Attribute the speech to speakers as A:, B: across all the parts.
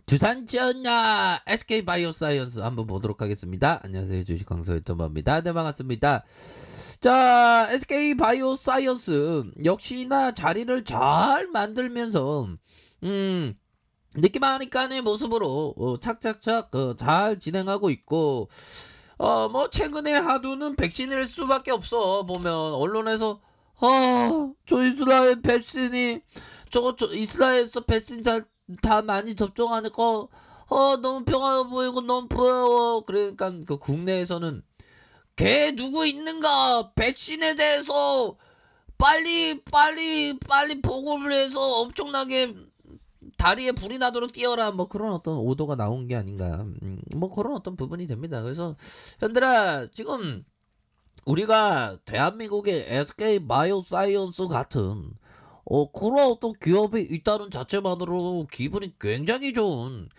A: 두산 지었냐 SK 바이오사이언스 한번 보도록 하겠습니다. 안녕하세요, 주식 강사 유튜버입니다. 네, 반갑습니다. 자, SK 바이오사이언스 역시나 자리를 잘 만들면서 느낌 하니까의 모습으로 착착착 잘 진행하고 있고, 뭐 최근에 하두는 백신일 수밖에 없어. 보면 언론에서 저 이스라엘 백신이 저 이스라엘에서 백신 다 많이 접종하니까 너무 평화해 보이고 너무 부러워. 그러니까 그 국내에서는 걔 누구 있는가 백신에 대해서 빨리 보고를 해서 엄청나게 다리에 불이 나도록 뛰어라, 뭐 그런 어떤 오도가 나온 게 아닌가, 뭐 그런 어떤 부분이 됩니다. 그래서 현들아, 지금 우리가 대한민국의 SK 바이오사이언스 같은 그런 어떤 기업이 있다는 자체만으로 기분이 굉장히 좋은,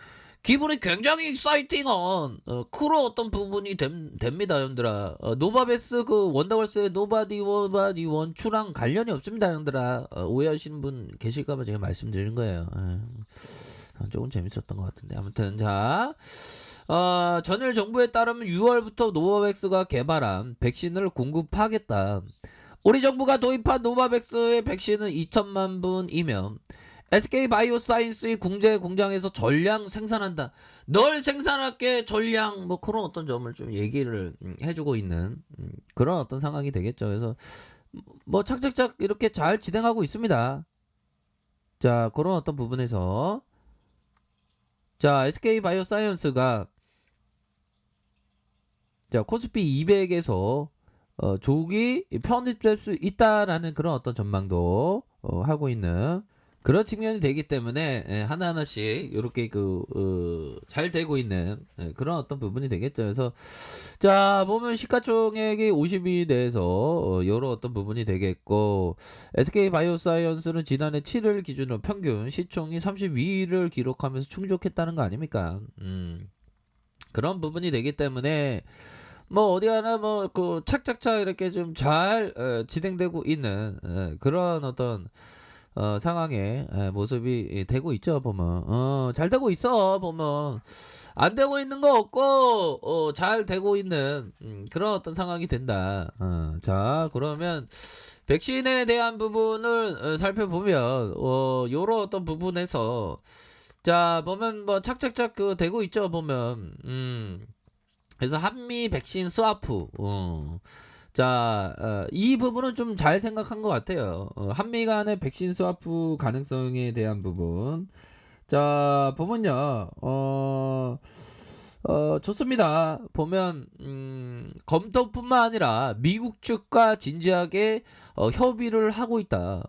A: 기분이 굉장히 익사이팅한 그런 어떤 부분이 됩니다, 형들아. 노바베스 그 원더걸스의 노바디 원추랑 관련이 없습니다, 형들아. 오해하시는 분 계실까봐 제가 말씀드린 거예요. 조금 재밌었던 것 같은데. 아무튼, 자, 전일 정부에 따르면 6월부터 노바백스가 개발한 백신을 공급하겠다. 우리 정부가 도입한 노바백스의 백신은 2천만 분이며 SK 바이오사이언스의 국제 공장에서 전량 생산한다. 널 생산할게 전량, 뭐 그런 어떤 점을 좀 얘기를 해주고 있는 그런 어떤 상황이 되겠죠. 그래서 뭐 착착착 이렇게 잘 진행하고 있습니다. 자, 그런 어떤 부분에서 자, SK 바이오사이언스가 자, 코스피 200에서 조기 편입될 수 있다라는 그런 어떤 전망도 하고 있는 그런 측면이 되기 때문에 하나하나씩 이렇게 잘 되고 있는 그런 어떤 부분이 되겠죠. 그래서 자, 보면 시가총액이 50이 돼서 여러 어떤 부분이 되겠고, SK 바이오사이언스는 지난해 7일 기준으로 평균 시총이 32위를 기록하면서 충족했다는 거 아닙니까? 그런 부분이 되기 때문에 뭐 어디 하나 뭐 그 착착착 이렇게 좀 잘 진행되고 있는 그런 어떤 상황의 모습이 되고 있죠. 보면 잘 되고 있어. 보면 안 되고 있는 거 없고 잘 되고 있는 그런 어떤 상황이 된다. 자, 그러면 백신에 대한 부분을 살펴보면 요런 어떤 부분에서 자, 보면 뭐 착착착 되고 있죠. 보면 그래서 한미 백신 스와프, 자, 이 부분은 좀 잘 생각한 것 같아요. 한미 간의 백신 스와프 가능성에 대한 부분. 자, 보면요, 좋습니다. 보면, 검토뿐만 아니라 미국 측과 진지하게 협의를 하고 있다.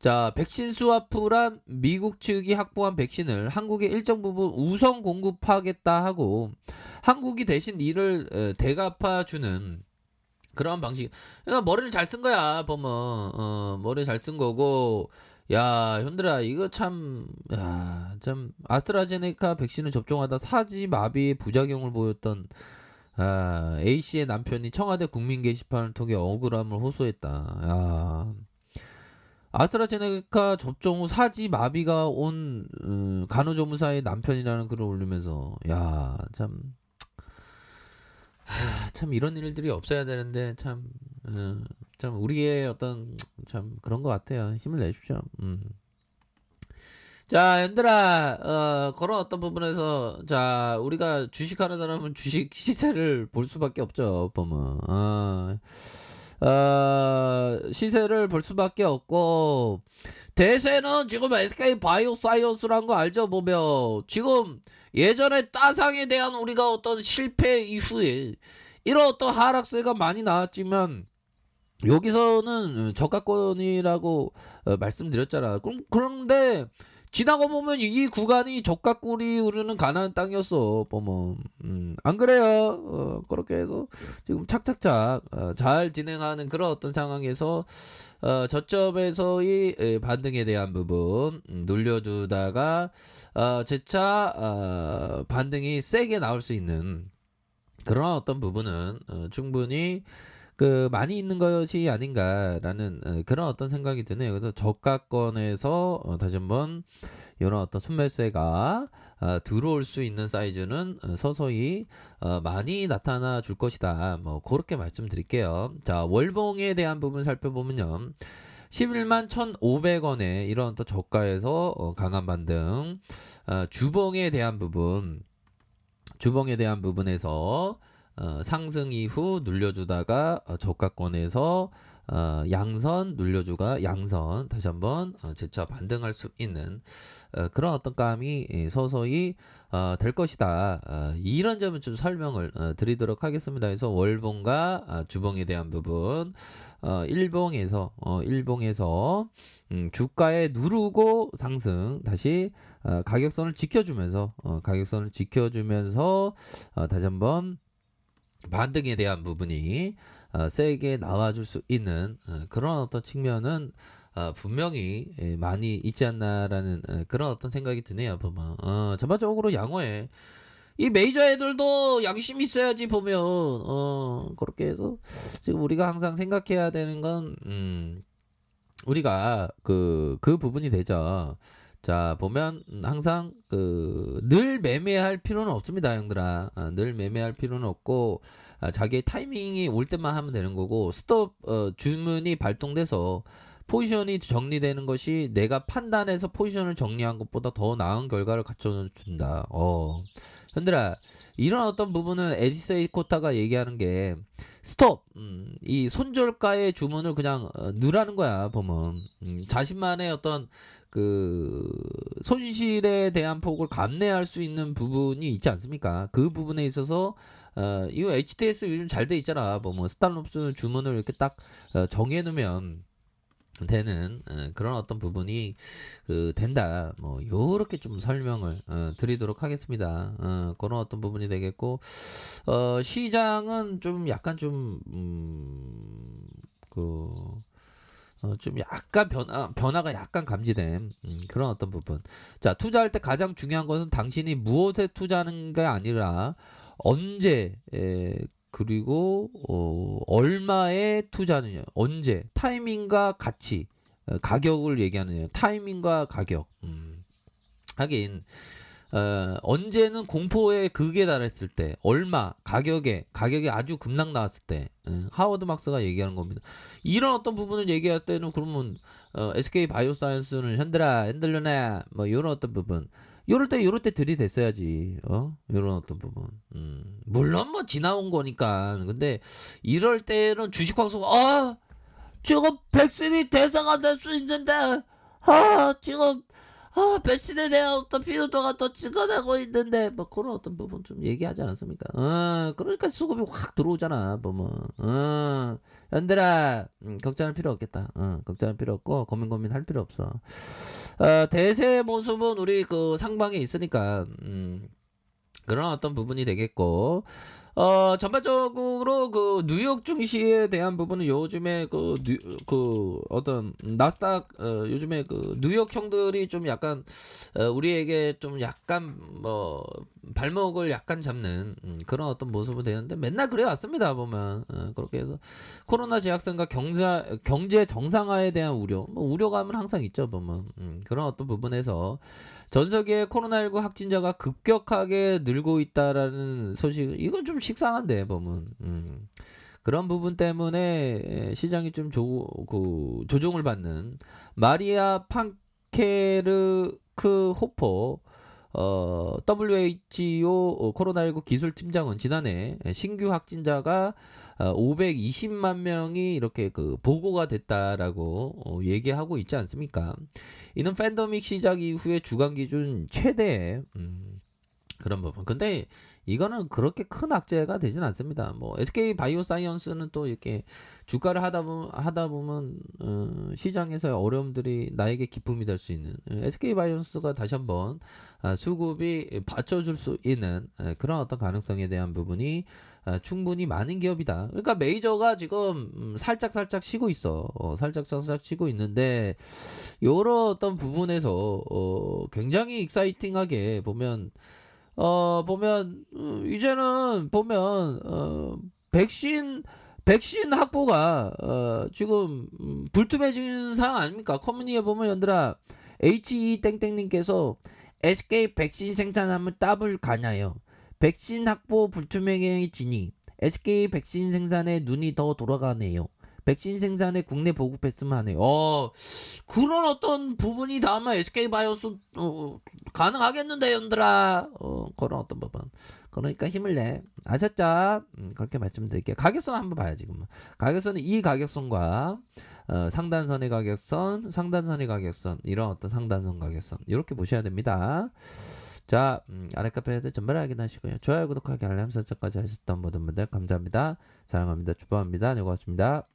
A: 자, 백신 스와프란 미국 측이 확보한 백신을 한국에 일정 부분 우선 공급하겠다 하고 한국이 대신 이를 대갚아주는 그런 방식. 그러니까 머리를 잘 쓴 거야. 보면 머리 잘 쓴 거고. 야, 현들아, 이거 참, 야, 참 아스트라제네카 백신을 접종하다 사지 마비의 부작용을 보였던 A씨의 남편이 청와대 국민 게시판을 통해 억울함을 호소했다. 야, 아스트라제네카 접종 후 사지 마비가 온 간호조무사의 남편이라는 글을 올리면서, 야, 참 이런 일들이 없어야 되는데 참 우리의 어떤 참 그런 것 같아요. 힘을 내십시오. 자, 얘들아, 그런 어떤 부분에서 자, 우리가 주식하는 사람은 주식 시세를 볼 수밖에 없죠. 보면 시세를 볼 수밖에 없고, 대세는 지금 SK 바이오사이언스라는 거 알죠? 보면 지금 예전에 따상에 대한 우리가 어떤 실패 이후에 이런 어떤 하락세가 많이 나왔지만 여기서는 저가권이라고 말씀드렸잖아. 그런데 지나고 보면 이 구간이 적가꿀이 흐르는 가나안 땅이었어. 보면 안 그래요? 그렇게 해서 지금 착착착 잘 진행하는 그런 어떤 상황에서 저점에서의 반등에 대한 부분 눌려두다가 재차 반등이 세게 나올 수 있는 그런 어떤 부분은 충분히 많이 있는 것이 아닌가라는 그런 어떤 생각이 드네요. 그래서 저가권에서 다시 한번 이런 어떤 순매수가 들어올 수 있는 사이즈는 서서히 많이 나타나 줄 것이다. 뭐 그렇게 말씀드릴게요. 자, 월봉에 대한 부분 살펴보면요. 11만 1,500원에 이런 또 저가에서 강한 반등, 주봉에 대한 부분에서 상승 이후 눌려주다가 저가권에서 양선 눌려주가 양선 다시 한번 재차 반등할 수 있는 그런 어떤 감이 서서히 될 것이다. 이런 점을 좀 설명을 드리도록 하겠습니다. 그래서 월봉과 주봉에 대한 부분, 일봉에서 주가에 누르고 상승 다시 가격선을 지켜주면서 다시 한번 반등에 대한 부분이 세게 나와줄 수 있는 그런 어떤 측면은 분명히 많이 있지 않나라는 그런 어떤 생각이 드네요. 보면 전반적으로 양호해. 이 메이저 애들도 양심이 있어야지 보면 그렇게 해서 지금 우리가 항상 생각해야 되는 건 우리가 그 부분이 되죠. 자, 보면 항상 늘 매매할 필요는 없습니다, 형들아. 늘 매매할 필요는 없고 자기의 타이밍이 올 때만 하면 되는 거고 스톱 주문이 발동돼서 포지션이 정리되는 것이 내가 판단해서 포지션을 정리한 것보다 더 나은 결과를 갖춰준다. 현들아, 이런 어떤 부분은 에디세이 코타가 얘기하는 게 스톱, 이 손절가의 주문을 그냥 넣으라는 거야. 보면 자신만의 어떤 손실에 대한 폭을 감내할 수 있는 부분이 있지 않습니까? 그 부분에 있어서 이거 HTS 요즘 잘 돼 있잖아. 뭐 스탑롭스 주문을 이렇게 딱 정해 놓으면 되는 그런 어떤 부분이 된다. 뭐 요렇게 좀 설명을 드리도록 하겠습니다. 그런 어떤 부분이 되겠고 시장은 좀 약간 좀 약간 변화가 약간 감지된 그런 어떤 부분. 자, 투자할 때 가장 중요한 것은 당신이 무엇에 투자하는 게 아니라 언제 그리고 얼마에 투자하느냐. 언제 타이밍과 가치 가격을 얘기하느냐. 타이밍과 가격. 하긴 언제는 공포의 극에 달했을 때 얼마 가격이 아주 급락 나왔을 때 하워드 막스가 얘기하는 겁니다. 이런 어떤 부분을 얘기할 때는 그러면 SK 바이오사이언스는 현대라 핸들려나 뭐 이런 어떤 부분 요럴 때 들이댔어야지. 요런 어떤 부분. 물론 뭐 지나온 거니까. 근데 이럴 때는 주식 광수가 지금 백신이 대상화 될 수 있는데 지금 백신에 대한 어떤 피로도가 더 증가되고 있는데 뭐 그런 어떤 부분 좀 얘기하지 않았습니까? 그러니까 수급이 확 들어오잖아. 보면 현들아 걱정할 필요 없겠다. 걱정할 필요 없고 고민할 필요 없어. 대세의 모습은 우리 상방에 있으니까 그런 어떤 부분이 되겠고 전반적으로 뉴욕 증시에 대한 부분은 요즘에 어떤 나스닥 요즘에 뉴욕 형들이 좀 약간 우리에게 좀 약간 뭐 발목을 약간 잡는 그런 어떤 모습은 되는데 맨날 그래 왔습니다. 보면 그렇게 해서 코로나 재확산과 경제 정상화에 대한 우려, 뭐 우려감은 항상 있죠. 보면 그런 어떤 부분에서 전 세계 코로나19 확진자가 급격하게 늘고 있다라는 소식, 이건 좀 식상한데 보면 그런 부분 때문에 시장이 좀 조종을 받는 마리아 팡케르크 호퍼 WHO 코로나19 기술팀장은 지난해 신규 확진자가 520만 명이 이렇게 보고가 됐다라고 얘기하고 있지 않습니까? 이는 팬데믹 시작 이후에 주간 기준 최대 그런 부분. 근데 이거는 그렇게 큰 악재가 되진 않습니다. 뭐 SK 바이오사이언스는 또 이렇게 주가를 하다 보면 시장에서의 어려움들이 나에게 기쁨이 될 수 있는 SK 바이오사이언스가 다시 한번 수급이 받쳐줄 수 있는 그런 어떤 가능성에 대한 부분이 충분히 많은 기업이다. 그러니까 메이저가 지금 살짝 쉬고 있어. 살짝 쉬고 있는데 요런 어떤 부분에서 굉장히 익사이팅하게 보면 이제는 보면 백신 백신 확보가 지금 불투명해진 상황 아닙니까? 커뮤니티에 보면 연들아 HE 땡땡님께서 SK 백신 생산하면 더블 가냐요. 백신 확보 불투명해지니 SK 백신 생산에 눈이 더 돌아가네요. 백신 생산에 국내 보급했으면 하네요. 그런 어떤 부분이 다음에 SK바이오스 가능하겠는데 연들아. 그런 어떤 부분. 그러니까 힘을 내. 아셨죠? 그렇게 말씀드릴게요. 가격선 한번 봐야지. 그러면. 가격선은 이 가격선과 상단선의 가격선, 상단선의 가격선, 이런 어떤 상단선 가격선 이렇게 보셔야 됩니다. 자, 아랫카페에서 전발 확인하시고요. 좋아요, 구독하기, 알람 설정까지 하셨던 모든 분들 감사합니다. 사랑합니다. 축복합니다. 네, 고맙습니다.